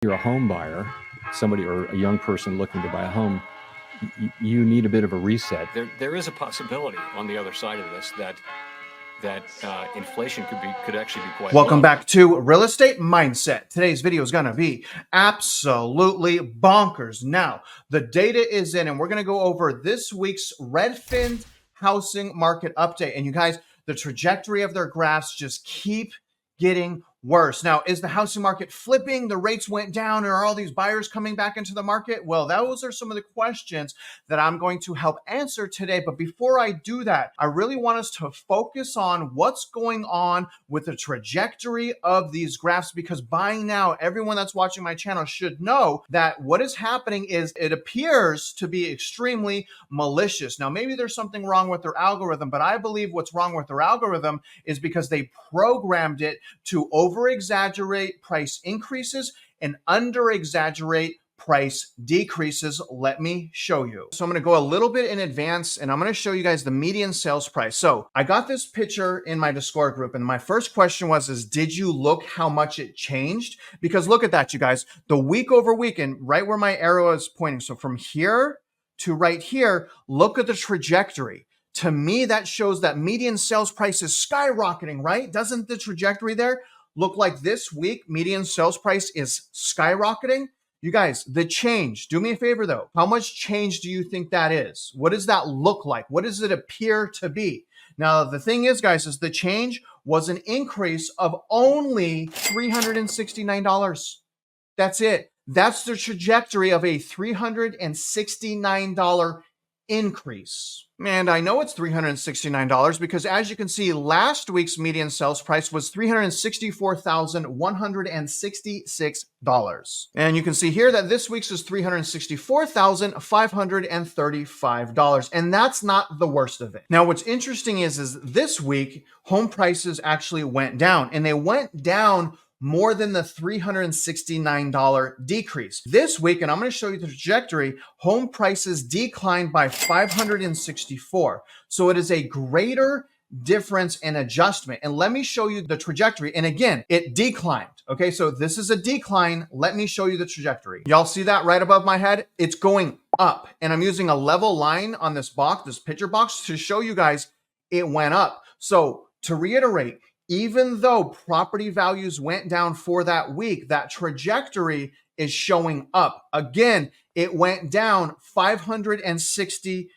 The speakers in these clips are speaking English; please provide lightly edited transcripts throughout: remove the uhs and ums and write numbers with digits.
you're a home buyer, somebody or a young person looking to buy a home, you need a bit of a reset. There is a possibility on the other side of this that inflation could actually be quite Welcome low. back to Real Estate Mindset. Today's video is going to be absolutely bonkers. Now, the data is in, and we're going to go over this week's Redfin housing market update. And you guys, the trajectory of their graphs just keep getting worse. Now, is the housing market flipping? The rates went down, or are all these buyers coming back into the market? Well, those are some of the questions that I'm going to help answer today. But before I do that, I really want us to focus on what's going on with the trajectory of these graphs, because by now, everyone that's watching my channel should know that what is happening is it appears to be extremely malicious. Now, maybe there's something wrong with their algorithm, but I believe what's wrong with their algorithm is because they programmed it to over-exaggerate price increases and under-exaggerate price decreases. Let me show you. So I'm going to go a little bit in advance, and I'm going to show you guys the median sales price. So I got this picture in my Discord group, and my first question was, did you look how much it changed? Because look at that, you guys, the week over week, and right where my arrow is pointing. So from here to right here, look at the trajectory. To me, that shows that median sales price is skyrocketing, right? Doesn't the trajectory there look like this week median sales price is skyrocketing? You guys, the change, do me a favor though. How much change do you think that is? What does that look like? What does it appear to be? Now, the thing is, guys, is the change was an increase of only $369. That's it. That's the trajectory of a $369 increase. And I know it's $369 because, as you can see, last week's median sales price was $364,166. And you can see here that this week's is $364,535. And that's not the worst of it. Now, what's interesting is this week, home prices actually went down, and they went down more than the $369 decrease. This week, and I'm going to show you the trajectory, home prices declined by $564. So it is a greater difference and adjustment. And let me show you the trajectory. And again, it declined. Okay, so this is a decline. Let me show you the trajectory. Y'all see that right above my head? It's going up. And I'm using a level line on this box, this picture box, to show you guys it went up. So to reiterate, even though property values went down for that week, that trajectory is showing up. Again, it went down $564.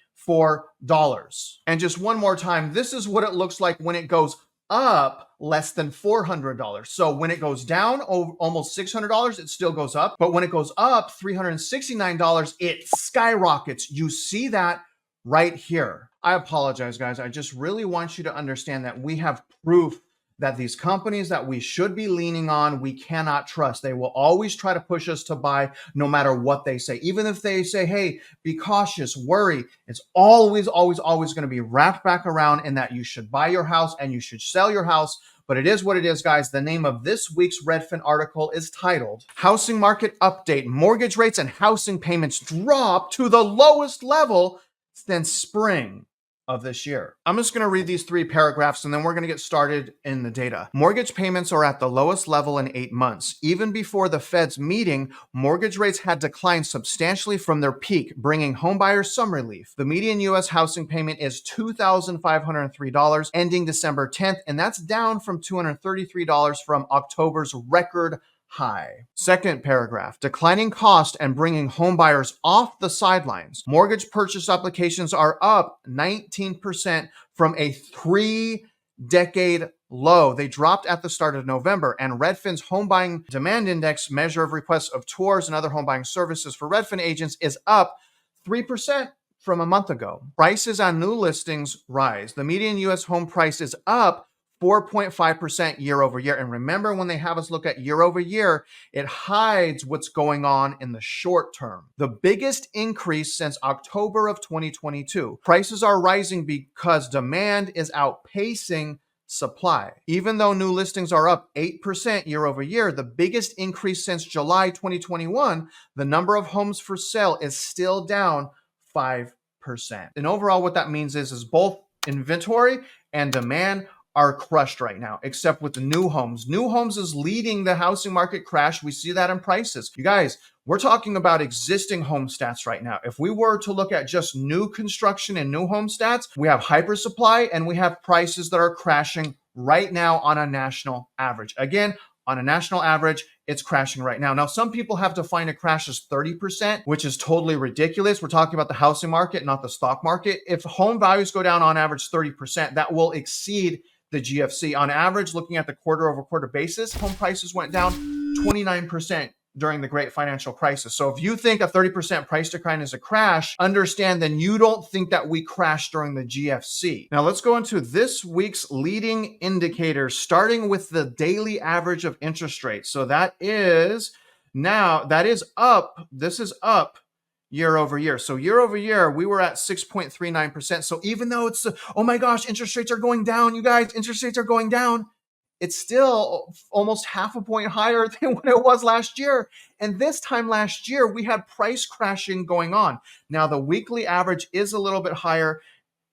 And just one more time, this is what it looks like when it goes up less than $400. So when it goes down almost $600, it still goes up. But when it goes up $369, it skyrockets. You see that right here. I apologize, guys. I just really want you to understand that we have proof that these companies that we should be leaning on, we cannot trust. They will always try to push us to buy no matter what they say. Even if they say, hey, be cautious, worry, it's always going to be wrapped back around in that you should buy your house and you should sell your house. But it is what it is, guys. The name of this week's Redfin article is titled, Housing Market Update, Mortgage Rates and Housing Payments Drop to the Lowest Level Since Spring of this year. I'm just going to read these 3 paragraphs and then we're going to get started in the data. Mortgage payments are at the lowest level in 8 months. Even before the Fed's meeting, mortgage rates had declined substantially from their peak, bringing homebuyers some relief. The median U.S. housing payment is $2,503 ending December 10th, and that's down from $233 from October's record high. Second paragraph, declining cost and bringing homebuyers off the sidelines. Mortgage purchase applications are up 19% from a 3-decade low. They dropped at the start of November, and Redfin's Home Buying Demand Index, measure of requests of tours and other home buying services for Redfin agents, is up 3% from a month ago. Prices on new listings rise. The median U.S. home price is up 4.5% year over year. And remember, when they have us look at year over year, it hides what's going on in the short term. The biggest increase since October of 2022. Prices are rising because demand is outpacing supply. Even though new listings are up 8% year over year, the biggest increase since July 2021, the number of homes for sale is still down 5%. And overall, what that means is both inventory and demand are crushed right now, except with the new homes. New homes is leading the housing market crash. We see that in prices. You guys, we're talking about existing home stats right now. If we were to look at just new construction and new home stats, we have hyper supply and we have prices that are crashing right now on a national average. Again, on a national average, it's crashing right now. Now, some people have defined a crash as 30%, which is totally ridiculous. We're talking about the housing market, not the stock market. If home values go down on average 30%, that will exceed the GFC. On average, looking at the quarter over quarter basis, home prices went down 29% during the great financial crisis. So if you think a 30% price decline is a crash, understand then you don't think that we crashed during the GFC. Now let's go into this week's leading indicators, starting with the daily average of interest rates. So that is up. This is up year over year. So year over year, we were at 6.39%. So even though it's, oh my gosh, interest rates are going down, you guys, interest rates are going down, it's still almost half a point higher than what it was last year. And this time last year, we had price crashing going on. Now, the weekly average is a little bit higher,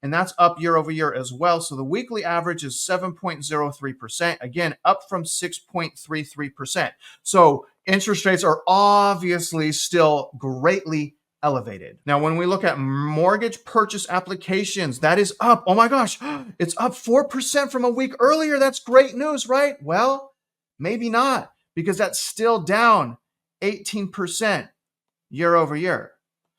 and that's up year over year as well. So the weekly average is 7.03%, again, up from 6.33%. So interest rates are obviously still greatly elevated. Now, when we look at mortgage purchase applications, that is up. Oh my gosh, it's up 4% from a week earlier. That's great news, right? Well, maybe not, because that's still down 18% year over year.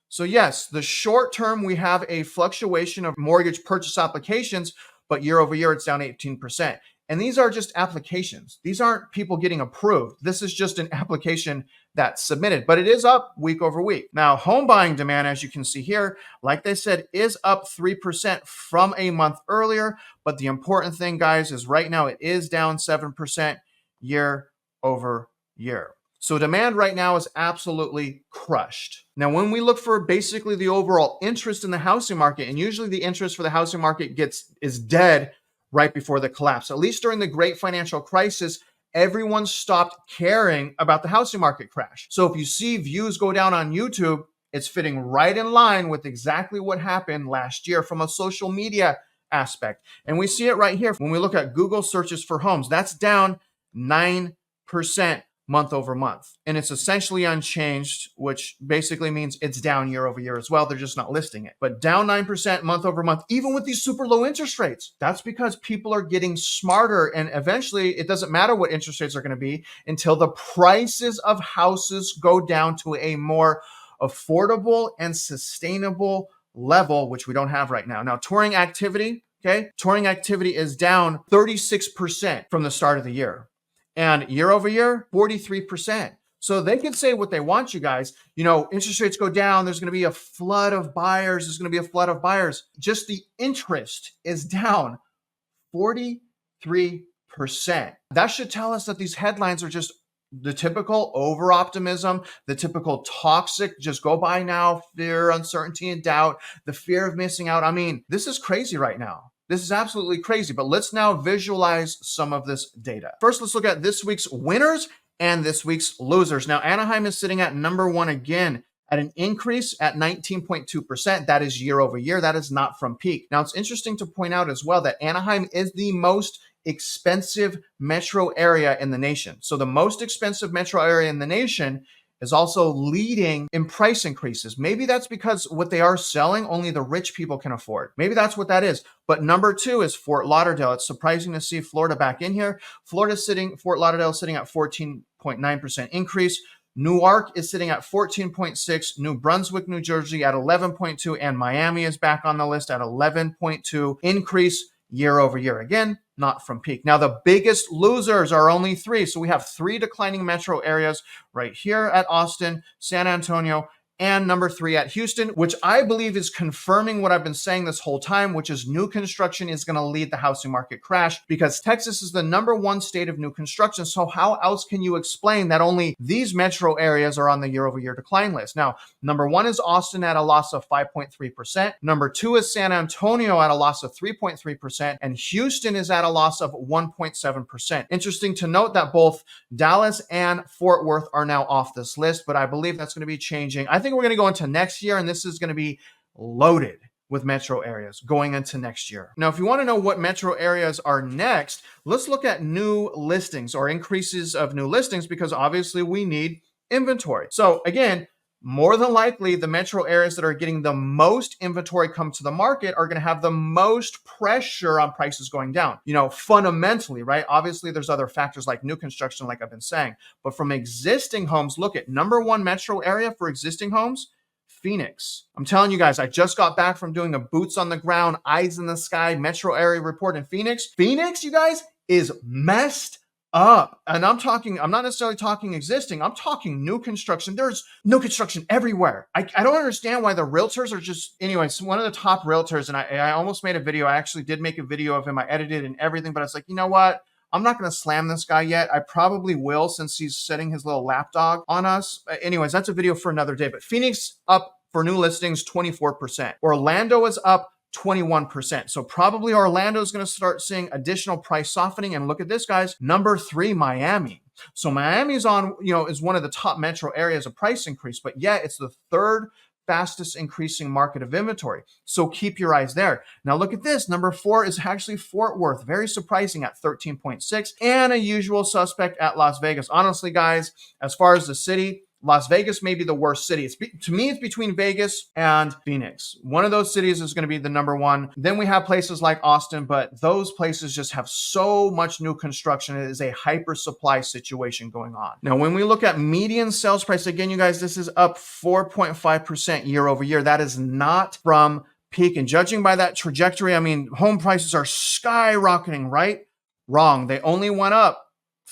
So yes, the short term, we have a fluctuation of mortgage purchase applications, but year over year, it's down 18%. And these are just applications. These aren't people getting approved. This is just an application that's submitted, but it is up week over week. Now, home buying demand, as you can see here, like they said, is up 3% from a month earlier. But the important thing, guys, is right now it is down 7% year over year. So demand right now is absolutely crushed. Now, when we look for basically the overall interest in the housing market, and usually the interest for the housing market is dead right before the collapse. At least during the great financial crisis, everyone stopped caring about the housing market crash. So if you see views go down on YouTube, it's fitting right in line with exactly what happened last year from a social media aspect. And we see it right here. When we look at Google searches for homes, that's down 9% month over month. And it's essentially unchanged, which basically means it's down year over year as well. They're just not listing it. But down 9% month over month, even with these super low interest rates. That's because people are getting smarter. And eventually, it doesn't matter what interest rates are going to be until the prices of houses go down to a more affordable and sustainable level, which we don't have right now. Now, touring activity, touring activity is down 36% from the start of the year. And year over year, 43%. So they can say what they want, you guys. You know, interest rates go down. There's going to be a flood of buyers. There's going to be a flood of buyers. Just the interest is down 43%. That should tell us that these headlines are just the typical over optimism, the typical toxic, just go buy now, fear, uncertainty, and doubt, the fear of missing out. I mean, this is crazy right now. This is absolutely crazy, but let's now visualize some of this data. First, let's look at this week's winners and this week's losers. Now, Anaheim is sitting at number one again at an increase at 19.2%. That is year over year. That is not from peak. Now, it's interesting to point out as well that Anaheim is the most expensive metro area in the nation. So the most expensive metro area in the nation is also leading in price increases. Maybe that's because what they are selling, only the rich people can afford. Maybe that's what that is. But number two is Fort Lauderdale. It's surprising to see Florida back in here. Fort Lauderdale sitting at 14.9% increase. Newark is sitting at 14.6, New Brunswick, New Jersey at 11.2, and Miami is back on the list at 11.2 increase year over year. Again, not from peak. Now, the biggest losers are only three. So we have three declining metro areas right here at Austin, San Antonio, and number three at Houston, which I believe is confirming what I've been saying this whole time, which is new construction is going to lead the housing market crash because Texas is the number one state of new construction. So how else can you explain that only these metro areas are on the year over year decline list? Now, number one is Austin at a loss of 5.3%. Number two is San Antonio at a loss of 3.3%. And Houston is at a loss of 1.7%. Interesting to note that both Dallas and Fort Worth are now off this list, but I believe that's going to be changing. I think we're going to go into next year, and this is going to be loaded with metro areas going into next year. Now, if you want to know what metro areas are next, let's look at new listings or increases of new listings, because obviously we need inventory. So again, more than likely, the metro areas that are getting the most inventory come to the market are going to have the most pressure on prices going down. You know, fundamentally, right? Obviously, there's other factors like new construction, like I've been saying. But from existing homes, look at number one metro area for existing homes, Phoenix. I'm telling you guys, I just got back from doing a boots on the ground, eyes in the sky metro area report in Phoenix. Phoenix, you guys, is messed up. And I'm not necessarily talking existing, I'm talking new construction. There's new construction everywhere. I don't understand why the realtors are just, anyways, one of the top realtors, and I almost made a video. I actually did make a video of him. I edited and everything, but I was like, you know what? I'm not going to slam this guy yet. I probably will, since he's setting his little lapdog on us. Anyways, that's a video for another day. But Phoenix up for new listings 24%. Orlando is up 21%. So probably Orlando is going to start seeing additional price softening. And look at this, guys. Number 3, Miami. So Miami's on, is one of the top metro areas of price increase, but yet it's the third fastest increasing market of inventory. So keep your eyes there. Now look at this. Number 4 is actually Fort Worth. Very surprising at 13.6, and a usual suspect at Las Vegas. Honestly, guys, as far as the city, Las Vegas may be the worst city. To me, it's between Vegas and Phoenix. One of those cities is going to be the number one. Then we have places like Austin, but those places just have so much new construction. It is a hyper supply situation going on. Now, when we look at median sales price, again, you guys, this is up 4.5% year over year. That is not from peak. And judging by that trajectory, I mean, home prices are skyrocketing, right? Wrong. They only went up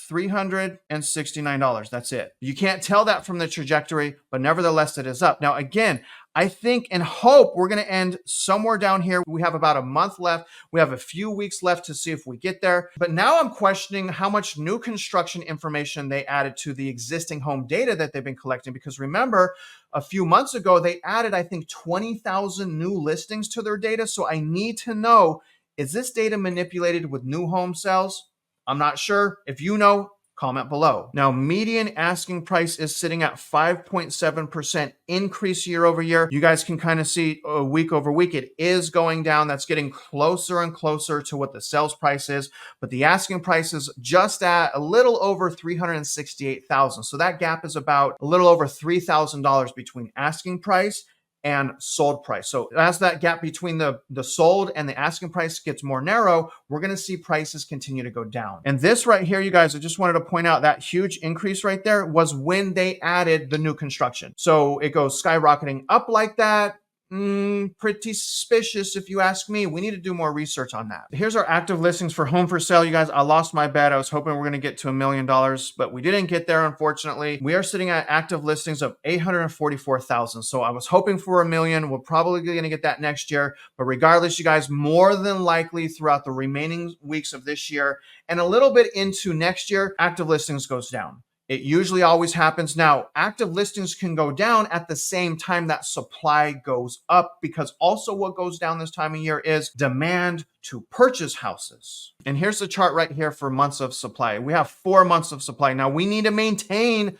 $369. That's it. You can't tell that from the trajectory, but nevertheless, it is up. Now, again, I think and hope we're going to end somewhere down here. We have about a month left. We have a few weeks left to see if we get there. But now I'm questioning how much new construction information they added to the existing home data that they've been collecting. Because remember, a few months ago, they added, I think, 20,000 new listings to their data. So I need to know, is this data manipulated with new home sales? I'm not sure. If you know, comment below. Now, median asking price is sitting at 5.7% increase year over year. You guys can kind of see week over week, it is going down. That's getting closer and closer to what the sales price is. But the asking price is just at a little over $368,000. So that gap is about a little over $3,000 between asking price and sold price. So as that gap between the sold and the asking price gets more narrow, we're going to see prices continue to go down. And this right here, you guys, I just wanted to point out that huge increase right there was when they added the new construction. So it goes skyrocketing up like that. Pretty suspicious if you ask me. We need to do more research on that. Here's our active listings for home for sale. You guys, I lost my bet. I was hoping we're going to get to $1 million, but we didn't get there, unfortunately. We are sitting at active listings of 844,000. So I was hoping for $1 million. We're probably going to get that next year. But regardless, you guys, more than likely throughout the remaining weeks of this year and a little bit into next year, active listings goes down. It usually always happens. Now, active listings can go down at the same time that supply goes up, because also what goes down this time of year is demand to purchase houses. And here's the chart right here for months of supply. We have 4 months of supply. Now, we need to maintain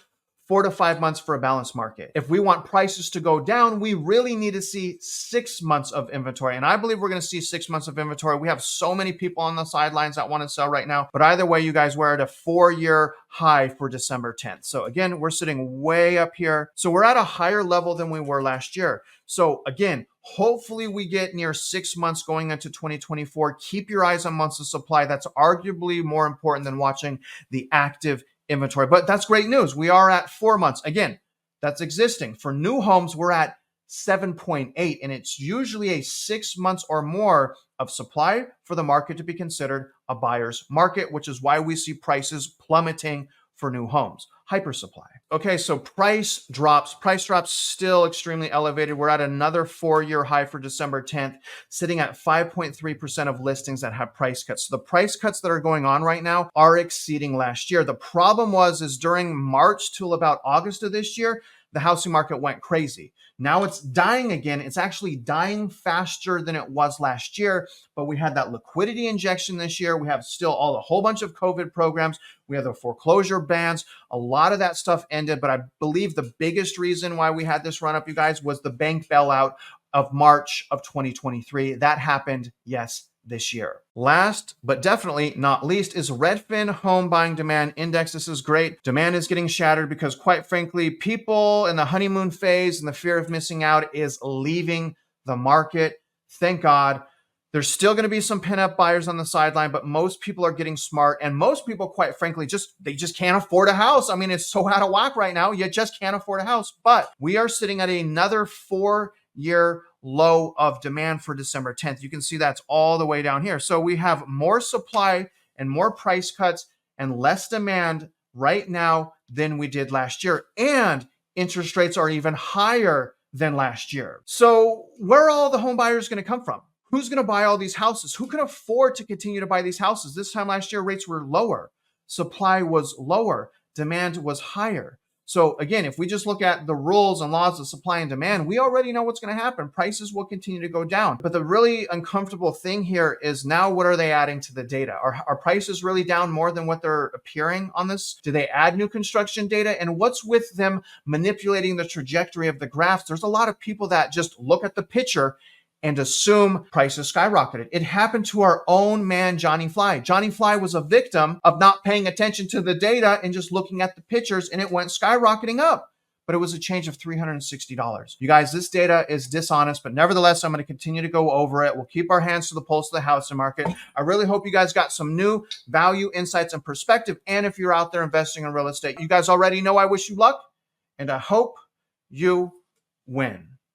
4 to 5 months for a balanced market. If we want prices to go down, we really need to see 6 months of inventory. And I believe we're going to see 6 months of inventory. We have so many people on the sidelines that want to sell right now. But either way, you guys, we're at a 4-year high for December 10th. So again, we're sitting way up here. So we're at a higher level than we were last year. So again, hopefully we get near 6 months going into 2024. Keep your eyes on months of supply. That's arguably more important than watching the active inventory. But that's great news. We are at 4 months. Again, that's existing. For new homes, we're at 7.8, and it's usually a 6 months or more of supply for the market to be considered a buyer's market, which is why we see prices plummeting for new homes. Hypersupply. Okay, so price drops. Price drops still extremely elevated. We're at another 4-year high for December 10th, sitting at 5.3% of listings that have price cuts. So the price cuts that are going on right now are exceeding last year. The problem is during March till about August of this year, the housing market went crazy. Now it's dying again. It's actually dying faster than it was last year, but we had that liquidity injection this year. We have still a whole bunch of COVID programs. We have the foreclosure bans. A lot of that stuff ended, but I believe the biggest reason why we had this run up, you guys, was the bank bailout of March of 2023. That happened, yes, this year. Last, but definitely not least, is Redfin Home Buying Demand Index. This is great. Demand is getting shattered because, quite frankly, people in the honeymoon phase and the fear of missing out is leaving the market. Thank God. There's still going to be some pent-up buyers on the sideline, but most people are getting smart, and most people, quite frankly, they just can't afford a house. I mean, it's so out of whack right now. You just can't afford a house. But we are sitting at another 4-year low of demand for December 10th. You can see that's all the way down here. So we have more supply and more price cuts and less demand right now than we did last year. And interest rates are even higher than last year. So where are all the home buyers going to come from? Who's going to buy all these houses? Who can afford to continue to buy these houses? This time last year, rates were lower. Supply was lower. Demand was higher. So again, if we just look at the rules and laws of supply and demand, we already know what's going to happen. Prices will continue to go down. But the really uncomfortable thing here is now what are they adding to the data? Are prices really down more than what they're appearing on this? Do they add new construction data? And what's with them manipulating the trajectory of the graphs? There's a lot of people that just look at the picture and assume prices skyrocketed. It happened to our own man, Johnny Fly. Johnny Fly was a victim of not paying attention to the data and just looking at the pictures, and it went skyrocketing up. But it was a change of $360. You guys, this data is dishonest, but nevertheless, I'm going to continue to go over it. We'll keep our hands to the pulse of the housing market. I really hope you guys got some new value, insights, and perspective. And if you're out there investing in real estate, you guys already know I wish you luck, and I hope you win.